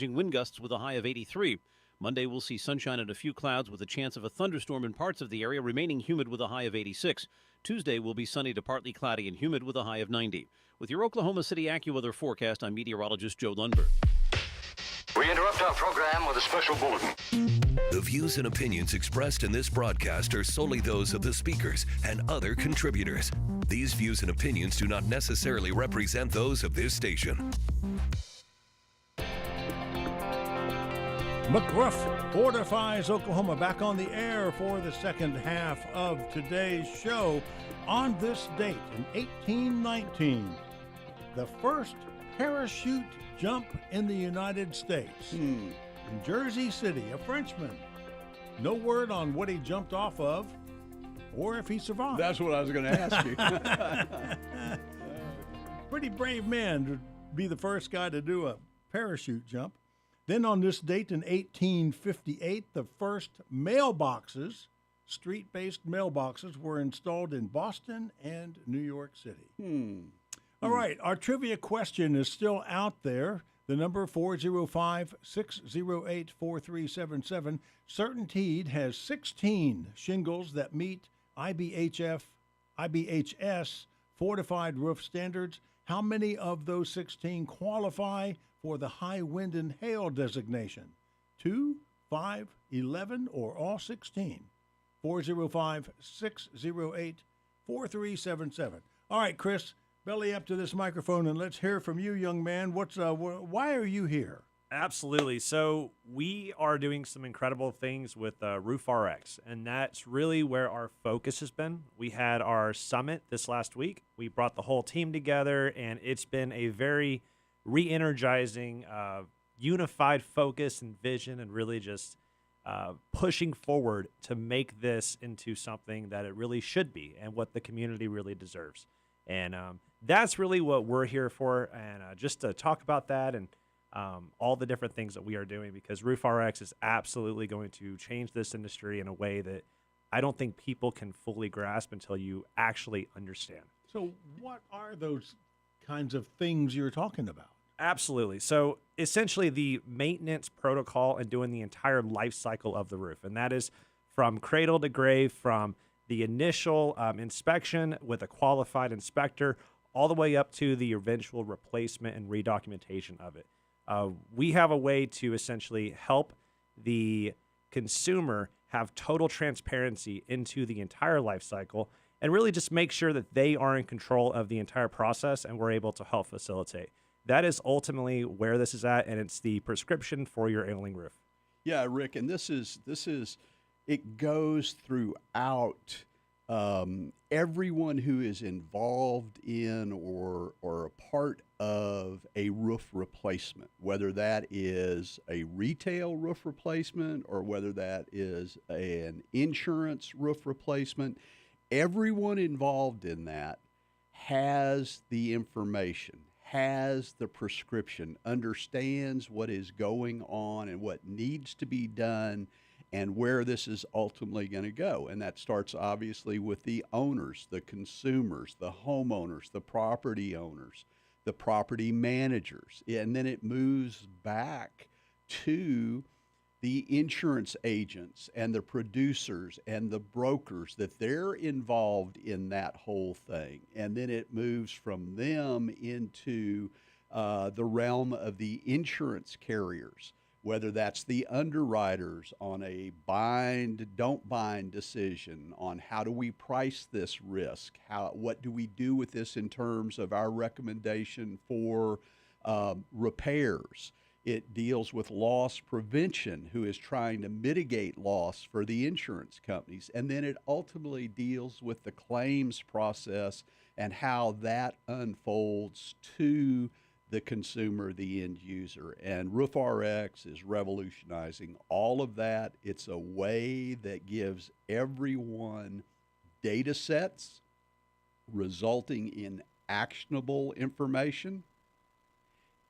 Wind gusts with a high of 83. Monday will see sunshine and a few clouds with a chance of a thunderstorm in parts of the area, remaining humid with a high of 86. Tuesday will be sunny to partly cloudy and humid with a high of 90. With your Oklahoma City AccuWeather forecast, I'm meteorologist Joe Lundberg. We interrupt our program with a special bulletin. The views and opinions expressed in this broadcast are solely those of the speakers and other contributors. These views and opinions do not necessarily represent those of this station. McRoof Fortifies Oklahoma back on the air for the second half of today's show. On this date in 1819, the first parachute jump in the United States. In Jersey City, a Frenchman. No word on what he jumped off of or if he survived. That's what I was going to ask you. Pretty brave man to be the first guy to do a parachute jump. Then on this date in 1858, the first mailboxes, street-based mailboxes, were installed in Boston and New York City. All right, our trivia question is still out there. The number 405-608-4377. Certainteed has 16 shingles that meet IBHS fortified roof standards. How many of those 16 qualify for the high wind and hail designation? 2, 5, 11, or all 16? 405-608-4377. All right, Chris, belly up to this microphone and let's hear from you, young man. Why are you here? Absolutely. So we are doing some incredible things with Roof RX, and that's really where our focus has been. We had our summit this last week. We brought the whole team together, and it's been a very re-energizing, unified focus and vision, and really just pushing forward to make this into something that it really should be and what the community really deserves. And that's really what we're here for, and just to talk about that and all the different things that we are doing, because Roof RX is absolutely going to change this industry in a way that I don't think people can fully grasp until you actually understand. So what are those kinds of things you're talking about? Absolutely. So essentially the maintenance protocol and doing the entire life cycle of the roof, and that is from cradle to grave, from the initial inspection with a qualified inspector all the way up to the eventual replacement and redocumentation of it. We have a way to essentially help the consumer have total transparency into the entire life cycle and really just make sure that they are in control of the entire process, and we're able to help facilitate. That is ultimately where this is at, and it's the prescription for your ailing roof. Yeah, Rick, and this is it goes throughout everyone who is involved in or a part of a roof replacement, whether that is a retail roof replacement or whether that is an insurance roof replacement. Everyone involved in that has the information, has the prescription, understands what is going on and what needs to be done and where this is ultimately going to go. And that starts obviously with the owners, the consumers, the homeowners, the property owners, the property managers. And then it moves back to the insurance agents and the producers and the brokers, that they're involved in that whole thing. And then it moves from them into the realm of the insurance carriers, whether that's the underwriters on a bind, don't bind decision on how do we price this risk, what do we do with this in terms of our recommendation for repairs. It deals with loss prevention, who is trying to mitigate loss for the insurance companies. And then it ultimately deals with the claims process and how that unfolds to the consumer, the end user. And Roof RX is revolutionizing all of that. It's a way that gives everyone data sets resulting in actionable information.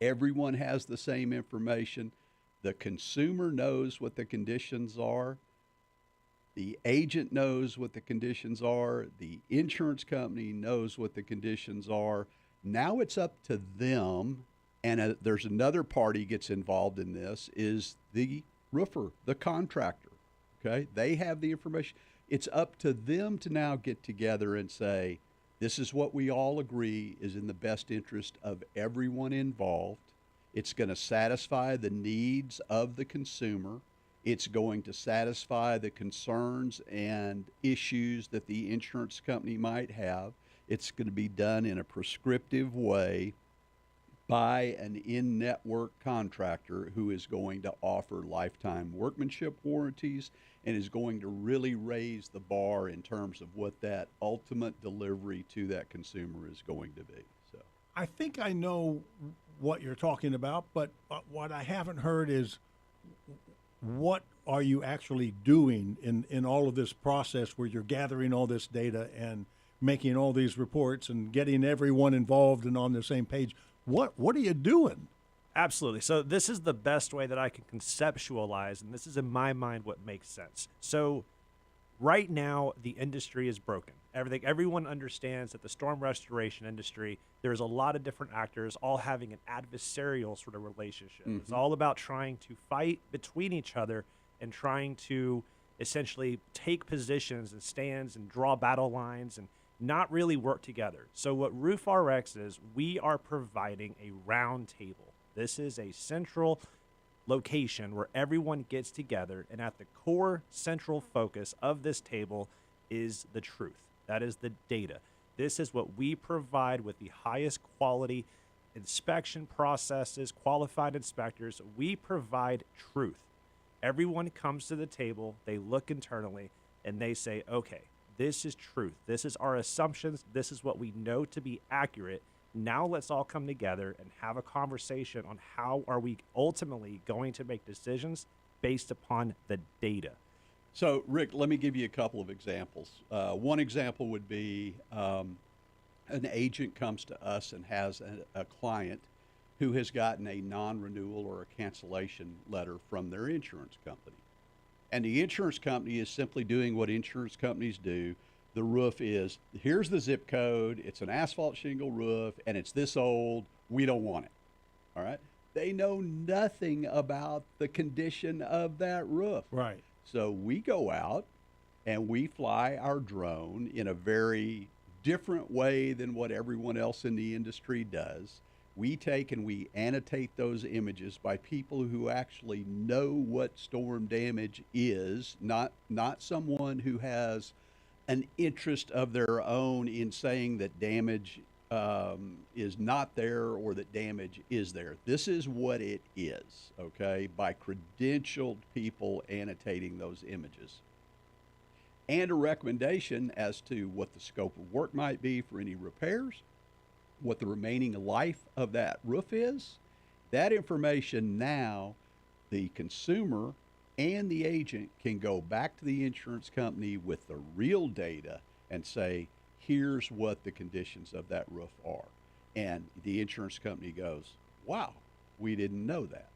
Everyone has the same information. The consumer knows what the conditions are. The agent knows what the conditions are. The insurance company knows what the conditions are. Now it's up to them And there's another party gets involved in this is the roofer, the contractor. Okay, they have the information. It's up to them to now get together and say, this is what we all agree is in the best interest of everyone involved. It's going to satisfy the needs of the consumer. It's going to satisfy the concerns and issues that the insurance company might have. It's going to be done in a prescriptive way by an in-network contractor who is going to offer lifetime workmanship warranties and is going to really raise the bar in terms of what that ultimate delivery to that consumer is going to be. So I think I know what you're talking about, but what I haven't heard is what are you actually doing in all of this process where you're gathering all this data and making all these reports and getting everyone involved and on the same page? What are you doing? Absolutely. So this is the best way that I can conceptualize, and this is in my mind what makes sense. So right now, the industry is broken. Everyone understands that the storm restoration industry, there's a lot of different actors all having an adversarial sort of relationship. Mm-hmm. It's all about trying to fight between each other and trying to essentially take positions and stands and draw battle lines and not really work together. So what RoofRx is, we are providing a round table. This is a central location where everyone gets together, and at the core central focus of this table is the truth. That is the data. This is what we provide with the highest quality inspection processes, qualified inspectors. We provide truth. Everyone comes to the table, they look internally, and they say, okay, this is truth. This is our assumptions. This is what we know to be accurate. Now let's all come together and have a conversation on how are we ultimately going to make decisions based upon the data. So, Rick, let me give you a couple of examples. One example would be an agent comes to us and has a client who has gotten a non-renewal or a cancellation letter from their insurance company. And the insurance company is simply doing what insurance companies do. The roof is, here's the zip code, it's an asphalt shingle roof, and it's this old, we don't want it. All right? They know nothing about the condition of that roof. Right. So we go out and we fly our drone in a very different way than what everyone else in the industry does. We take and we annotate those images by people who actually know what storm damage is, not someone who has an interest of their own in saying that damage is not there or that damage is there. This is what it is, okay, by credentialed people annotating those images. And a recommendation as to what the scope of work might be for any repairs, what the remaining life of that roof is. That information now, the consumer and the agent can go back to the insurance company with the real data and say, here's what the conditions of that roof are. And the insurance company goes, wow, we didn't know that,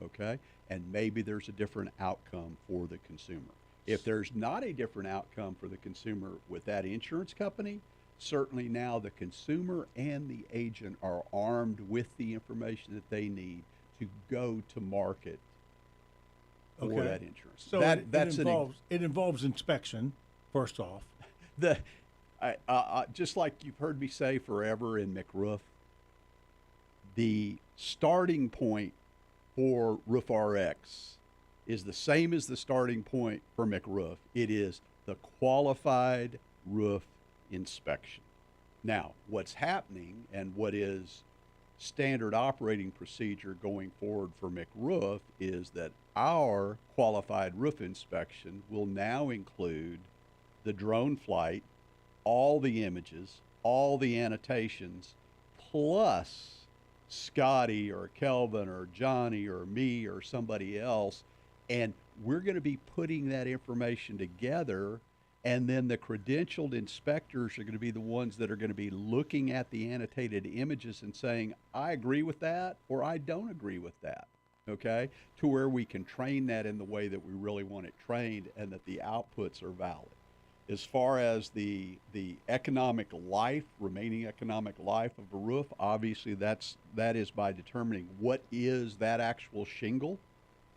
okay? And maybe there's a different outcome for the consumer. If there's not a different outcome for the consumer with that insurance company, certainly now the consumer and the agent are armed with the information that they need to go to market for that insurance. So it involves inspection, first off. Just like you've heard me say forever in McRoof, the starting point for RoofRx is the same as the starting point for McRoof. It is the qualified roof inspection. Now, what's happening and what is standard operating procedure going forward for McRoof is that our qualified roof inspection will now include the drone flight, all the images, all the annotations, plus Scotty or Kelvin or Johnny or me or somebody else. And we're going to be putting that information together, and then the credentialed inspectors are going to be the ones that are going to be looking at the annotated images and saying, I agree with that or I don't agree with that, okay? To where we can train that in the way that we really want it trained and that the outputs are valid. As far as the remaining economic life of a roof, obviously that is by determining what is that actual shingle,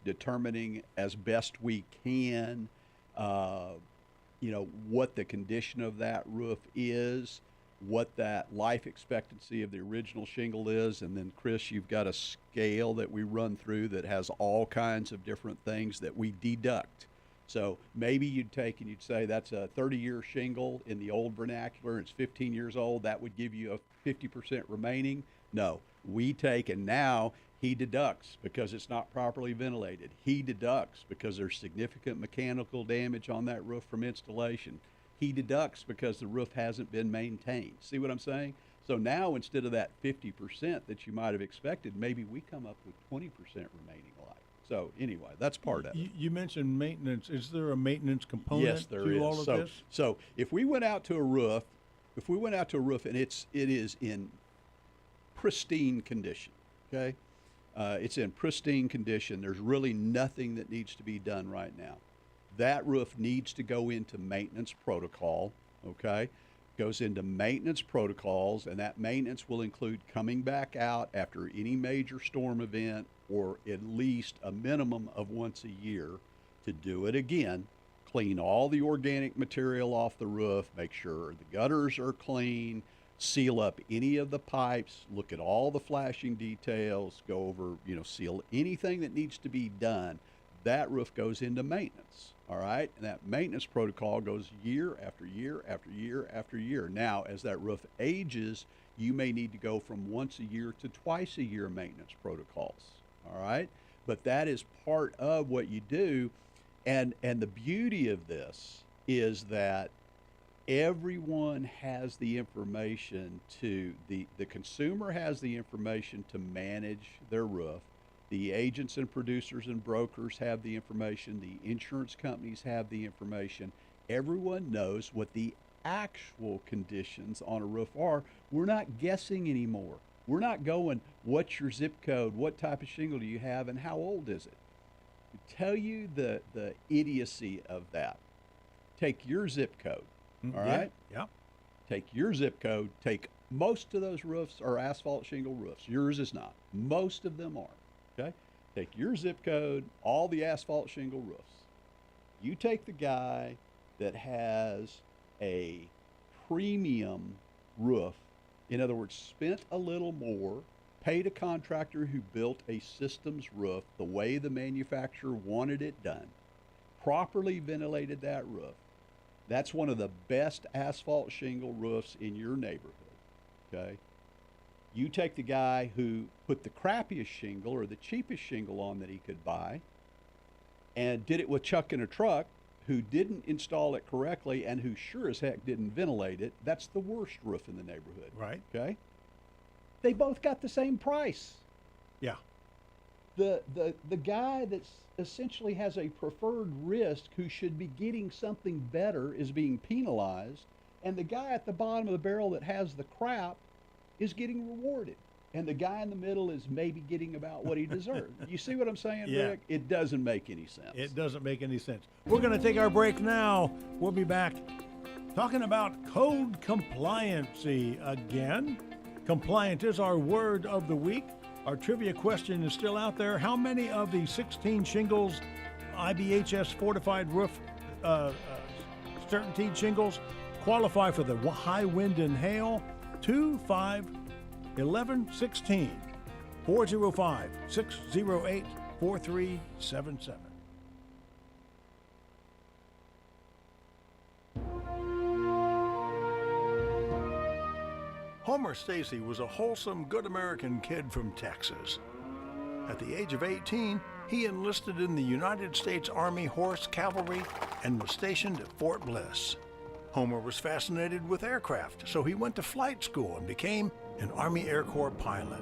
determining as best we can, what the condition of that roof is, what that life expectancy of the original shingle is, and then Chris, you've got a scale that we run through that has all kinds of different things that we deduct. So maybe you'd take and you'd say that's a 30-year shingle in the old vernacular, it's 15 years old, that would give you a 50% remaining. No, we take and now he deducts because it's not properly ventilated. He deducts because there's significant mechanical damage on that roof from installation. He deducts because the roof hasn't been maintained. See what I'm saying? So now instead of that 50% that you might have expected, maybe we come up with 20% remaining life. So anyway, that's part of it. You mentioned maintenance. Is there a maintenance component Yes, there to is. all of this? So if we went out to a roof, and it is in pristine condition, okay? It's in pristine condition. There's really nothing that needs to be done right now. That roof needs to go into maintenance protocol, okay? Goes into maintenance protocols, and that maintenance will include coming back out after any major storm event or at least a minimum of once a year to do it again, clean all the organic material off the roof, make sure the gutters are clean, seal up any of the pipes, look at all the flashing details, go over, seal anything that needs to be done. That roof goes into maintenance, all right? And that maintenance protocol goes year after year after year after year. Now, as that roof ages, you may need to go from once a year to twice a year maintenance protocols, all right? But that is part of what you do. And the beauty of this is that everyone has the information the consumer has the information to manage their roof. The agents and producers and brokers have the information. The insurance companies have the information. Everyone knows what the actual conditions on a roof are. We're not guessing anymore. We're not going, what's your zip code? What type of shingle do you have? And how old is it? To tell you the idiocy of that, take your zip code, all right? Yeah. Take your zip code. Take most of those roofs are asphalt shingle roofs. Yours is not. Most of them are. Okay? Take your zip code, all the asphalt shingle roofs. You take the guy that has a premium roof, in other words, spent a little more, paid a contractor who built a systems roof the way the manufacturer wanted it done, properly ventilated that roof. That's one of the best asphalt shingle roofs in your neighborhood, okay? You take the guy who put the crappiest shingle or the cheapest shingle on that he could buy and did it with chuck in a truck, who didn't install it correctly and who sure as heck didn't ventilate it. That's the worst roof in the neighborhood. Right. Okay? They both got the same price. Yeah. The guy that's essentially has a preferred risk who should be getting something better is being penalized, and the guy at the bottom of the barrel that has the crap is getting rewarded, and the guy in the middle is maybe getting about what he deserves. You see what I'm saying, Yeah. Rick? It doesn't make any sense. It doesn't make any sense. We're going to take our break now. We'll be back talking about code compliancy again. Compliant is our word of the week. Our trivia question is still out there. How many of the 16 shingles, IBHS fortified roof, certainty shingles qualify for the high wind and hail? 2, 5, 11, 16. 405 608 4377. Homer Stacy was a wholesome, good American kid from Texas. At the age of 18, he enlisted in the United States Army Horse Cavalry and was stationed at Fort Bliss. Homer was fascinated with aircraft, so he went to flight school and became an Army Air Corps pilot.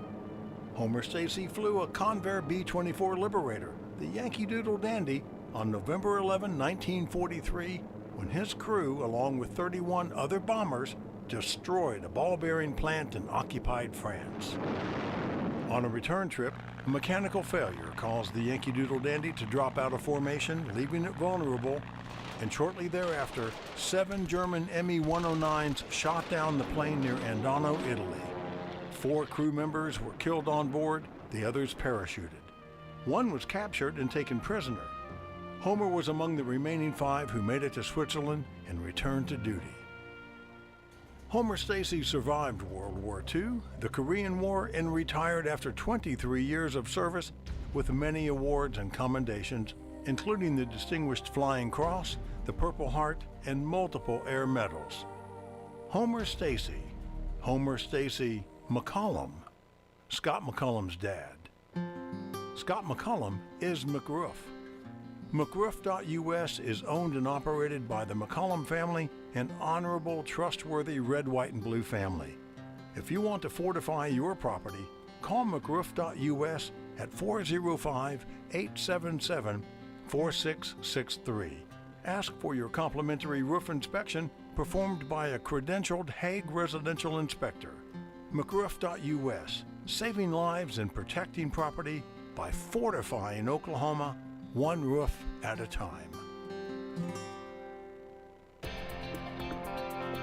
Homer Stacy flew a Convair B-24 Liberator, the Yankee Doodle Dandy, on November 11, 1943, when his crew, along with 31 other bombers, destroyed a ball-bearing plant in occupied France. On a return trip, a mechanical failure caused the Yankee Doodle Dandy to drop out of formation, leaving it vulnerable, and shortly thereafter, 7 German Me-109s shot down the plane near Andano, Italy. 4 crew members were killed on board, the others parachuted. 1 was captured and taken prisoner. Homer was among the remaining 5 who made it to Switzerland and returned to duty. Homer Stacy survived World War II, the Korean War, and retired after 23 years of service with many awards and commendations, including the Distinguished Flying Cross, the Purple Heart, and multiple air medals. Homer Stacy McCollum, Scott McCollum's dad. Scott McCollum is McRoof. McRoof.us is owned and operated by the McCollum family, an honorable, trustworthy red, white, and blue family. If you want to fortify your property, call McRoof.us at 405-877-4663. Ask for your complimentary roof inspection performed by a credentialed Hague residential inspector. McRoof.us, saving lives and protecting property by fortifying Oklahoma one roof at a time.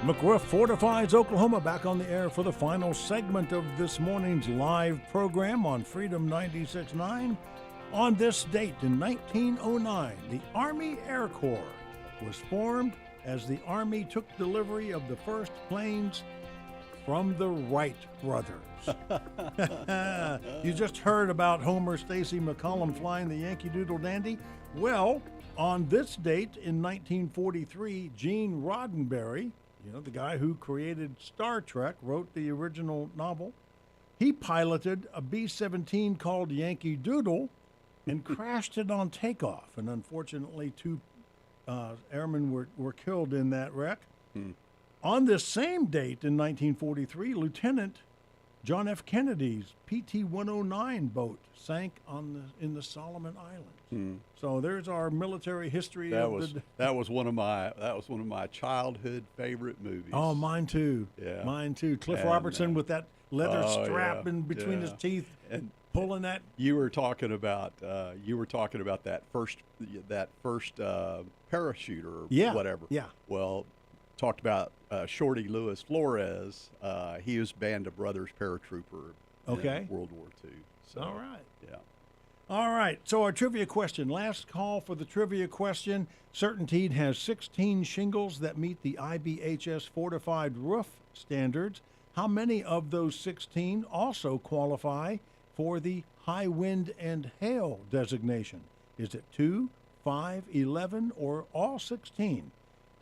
McRoof Fortifies Oklahoma back on the air for the final segment of this morning's live program on Freedom 96.9. On this date in 1909, the Army Air Corps was formed as the Army took delivery of the first planes from the Wright brothers. You just heard about Homer Stacy McCollum flying the Yankee Doodle Dandy. Well, on this date in 1943, Gene Roddenberry, the guy who created Star Trek, wrote the original novel. He piloted a B-17 called Yankee Doodle and crashed it on takeoff. And unfortunately, 2 airmen were killed in that wreck. On this same date in 1943, Lieutenant John F. Kennedy's PT-109 boat sank in the Solomon Islands. So there's our military history. That was one of my childhood favorite movies. Oh, mine too. Yeah, mine too. Cliff Robertson with that leather strap in between his teeth, and pulling that. You were talking about that first parachute or whatever. Yeah. Well, talked about Shorty Lewis Flores. He was Band of Brothers paratrooper in World War II. So, all right. Yeah. All right. So our trivia question. Last call for the trivia question. CertainTeed has 16 shingles that meet the IBHS fortified roof standards. How many of those 16 also qualify for the high wind and hail designation? Is it 2, 5, 11, or all 16?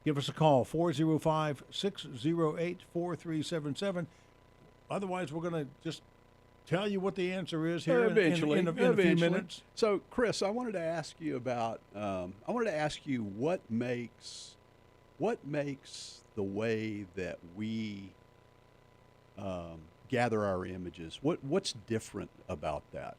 Give us a call, 405-608-4377. Otherwise, we're going to just tell you what the answer is here in a few minutes. So, Chris, I wanted to ask you about. What makes the way that we gather our images. What's different about that?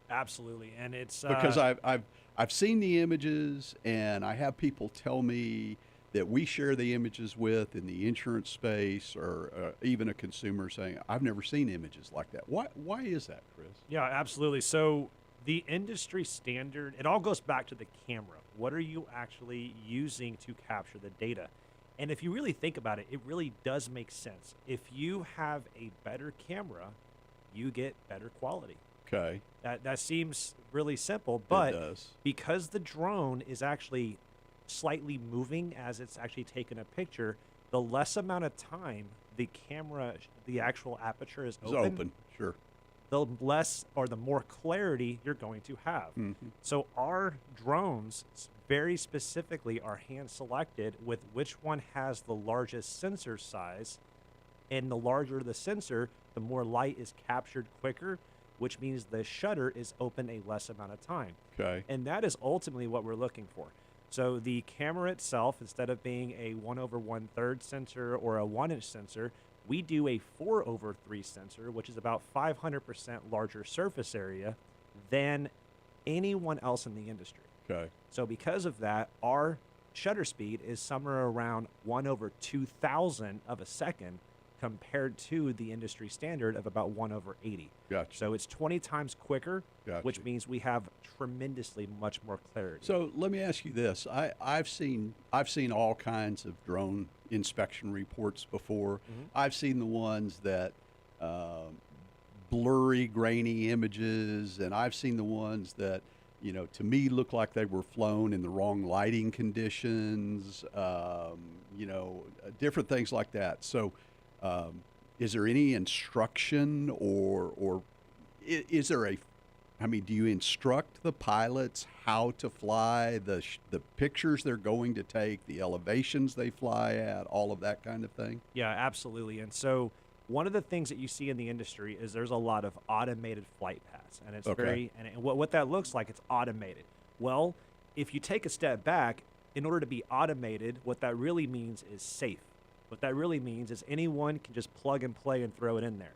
Absolutely, and it's because I've seen the images, and I have people tell me that we share the images with in the insurance space, or even a consumer saying, I've never seen images like that. Why is that, Chris? Yeah, absolutely. So the industry standard, it all goes back to the camera. What are you actually using to capture the data? And if you really think about it, it really does make sense. If you have a better camera, you get better quality. Okay. That seems really simple, but because the drone is actually slightly moving as it's actually taking a picture, the less amount of time the camera, the actual aperture is open, sure, the less or the more clarity you're going to have. So our drones very specifically are hand selected with which one has the largest sensor size, and the larger the sensor, the more light is captured quicker, which means the shutter is open a less amount of time. Okay. And that is ultimately what we're looking for. So the camera itself, instead of being a 1/1/3 sensor or a 1-inch sensor, we do a 4/3 sensor, which is about 500% larger surface area than anyone else in the industry. Okay. So because of that, our shutter speed is somewhere around 1/2000 of a second compared to the industry standard of about 1/80. Gotcha. So it's 20 times quicker, Gotcha. which means we have tremendously much more clarity. So let me ask you this: I've seen all kinds of drone inspection reports before. Mm-hmm. I've seen the ones that blurry, grainy images, and I've seen the ones that to me look like they were flown in the wrong lighting conditions. Different things like that. So, is there any instruction, or is there do you instruct the pilots how to fly, the pictures they're going to take, the elevations they fly at, all of that kind of thing? Yeah, absolutely. And so one of the things that you see in the industry is there's a lot of automated flight paths, and it's Okay. what that looks like, it's automated. Well, if you take a step back, in order to be automated, what that really means is safe. What that really means is anyone can just plug and play and throw it in there.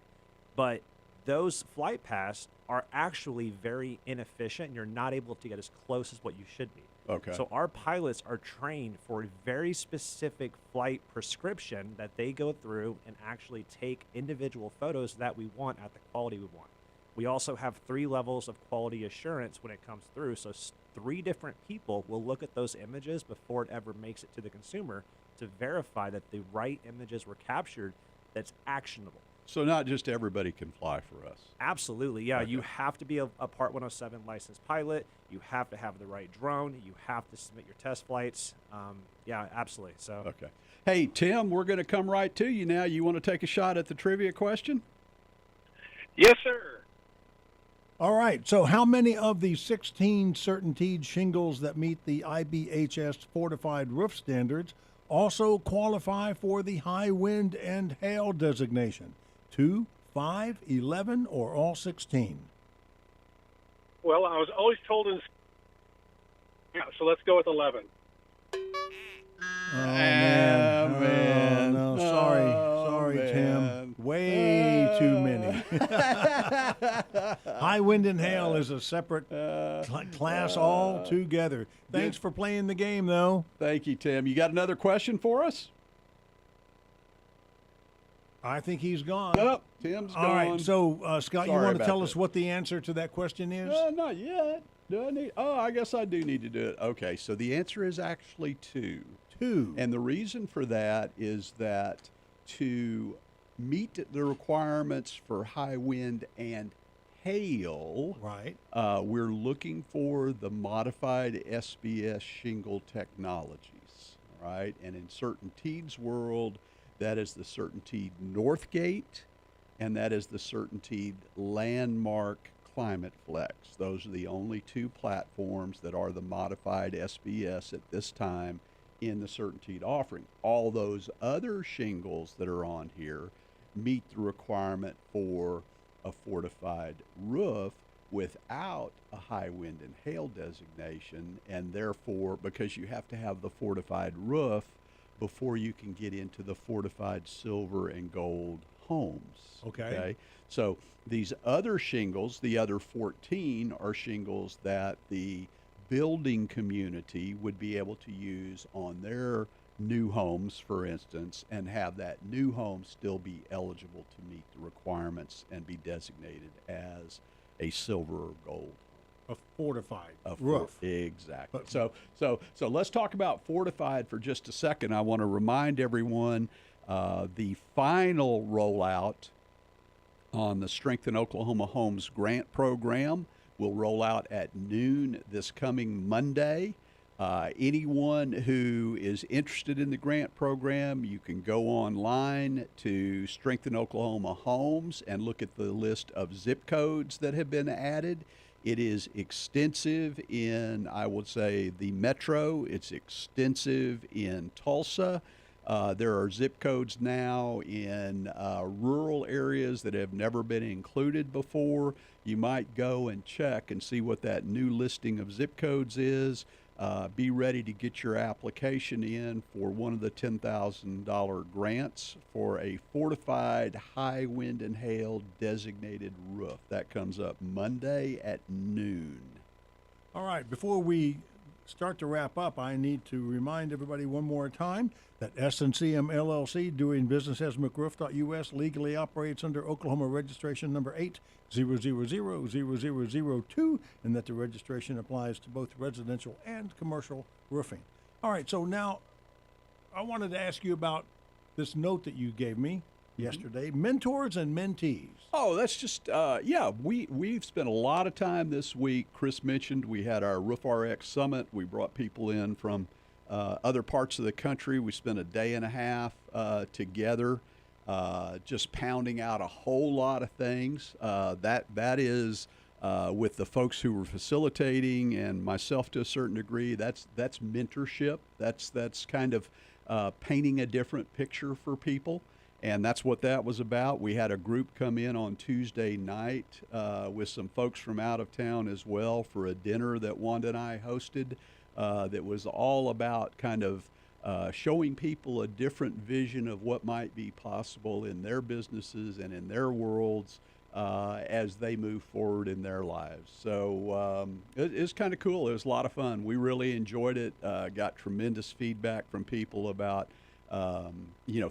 But those flight paths are actually very inefficient, and you're not able to get as close as what you should be. Okay. So our pilots are trained for a very specific flight prescription that they go through and actually take individual photos that we want at the quality we want. We also have 3 levels of quality assurance when it comes through. So 3 different people will look at those images before it ever makes it to the consumer to verify that the right images were captured that's actionable. So not just everybody can fly for us. Absolutely, yeah. Okay. You have to be a Part 107 licensed pilot. You have to have the right drone. You have to submit your test flights. Yeah, absolutely. So, Okay. Hey, Tim, we're going to come right to you now. You want to take a shot at the trivia question? Yes, sir. All right. So, how many of the 16 CertainTeed shingles that meet the IBHS fortified roof standards also qualify for the high wind and hail designation? 2, 5, 11, or all 16? Well, I was always told so let's go with 11. Oh, man. man. Oh, no. Sorry. Oh, Sorry, man. Tim. Way too many. High wind and hail is a separate class altogether. Thanks for playing the game, though. Thank you, Tim. You got another question for us? I think he's gone. Nope, Tim's gone. All right. So, Scott, you Sorry want to about tell that. us what the answer to that question is? Not yet. Do I need? Oh, I guess I do need to do it. Okay, so the answer is actually 2. 2. And the reason for that is that to meet the requirements for high wind and hail, Right. we're looking for the modified SBS shingle technologies, right? And in CertainTeed's world, that is the CertainTeed Northgate, and that is the CertainTeed Landmark Climate Flex. Those are the only 2 platforms that are the modified SBS at this time in the CertainTeed offering. All those other shingles that are on here meet the requirement for a fortified roof without a high wind and hail designation, and therefore, because you have to have the fortified roof before you can get into the fortified silver and gold homes. Okay. So these other shingles, the other 14, are shingles that the building community would be able to use on their new homes, for instance, and have that new home still be eligible to meet the requirements and be designated as a silver or gold. A fortified A roof. Exactly. But- So let's talk about fortified for just a second. I want to remind everyone the final rollout on the Strengthen Oklahoma Homes grant program will roll out at noon this coming Monday. Anyone who is interested in the grant program, you can go online to Strengthen Oklahoma Homes and look at the list of zip codes that have been added. It is extensive in, I would say, the metro. It's extensive in Tulsa. There are zip codes now in rural areas that have never been included before. You might go and check and see what that new listing of zip codes is. Be ready to get your application in for one of the $10,000 grants for a fortified high wind and hail designated roof. That comes up Monday at noon. All right. Before we start to wrap up, I need to remind everybody one more time that S&CM LLC, doing business as McRoof.us, legally operates under Oklahoma registration number 8000002, and that the registration applies to both residential and commercial roofing. All right, so now I wanted to ask you about this note that you gave me yesterday, mentors and mentees. Oh, that's just we've spent a lot of time this week. Chris mentioned we had our Roof RX Summit. We brought people in from other parts of the country. We spent a day and a half together, just pounding out a whole lot of things. That is with the folks who were facilitating and myself to a certain degree. That's mentorship. That's kind of painting a different picture for people. And that's what that was about. We had a group come in on Tuesday night with some folks from out of town as well for a dinner that Wanda and I hosted that was all about kind of showing people a different vision of what might be possible in their businesses and in their worlds as they move forward in their lives. So it's kind of cool. It was a lot of fun. We really enjoyed it. Got tremendous feedback from people about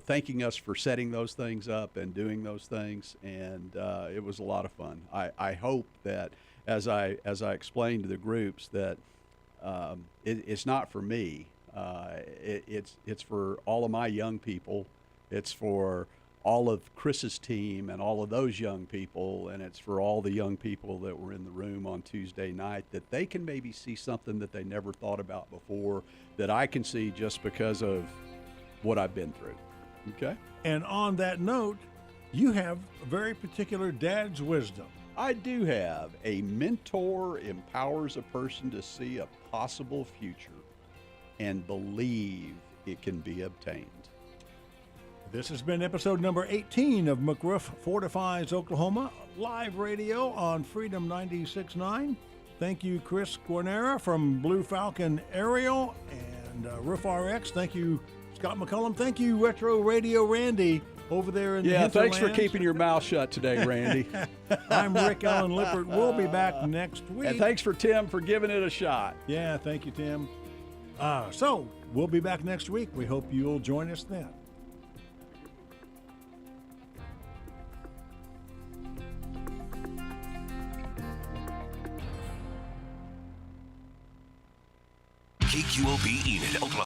thanking us for setting those things up and doing those things, and it was a lot of fun. I hope that as I explained to the groups that it's not for me. It's for all of my young people. It's for all of Chris's team and all of those young people, and it's for all the young people that were in the room on Tuesday night, that they can maybe see something that they never thought about before, that I can see just because of what I've been through. Okay? And on that note, you have a very particular dad's wisdom. I do have. A mentor empowers a person to see a possible future and believe it can be obtained. This has been episode number 18 of McRoof Fortifies Oklahoma, live radio on Freedom 96.9. Thank you, Chris Guarnera from Blue Falcon Aerial and Roof RX. Thank you, Scott McCullum. Thank you, Retro Radio Randy over there in the thanks for hinterlands. keeping your mouth shut today, Randy. I'm Rick Allen Lippert. We'll be back next week. And thanks for Tim for giving it a shot. Yeah, thank you, Tim. So we'll be back next week. We hope you'll join us then. KQOB Enid, Oklahoma.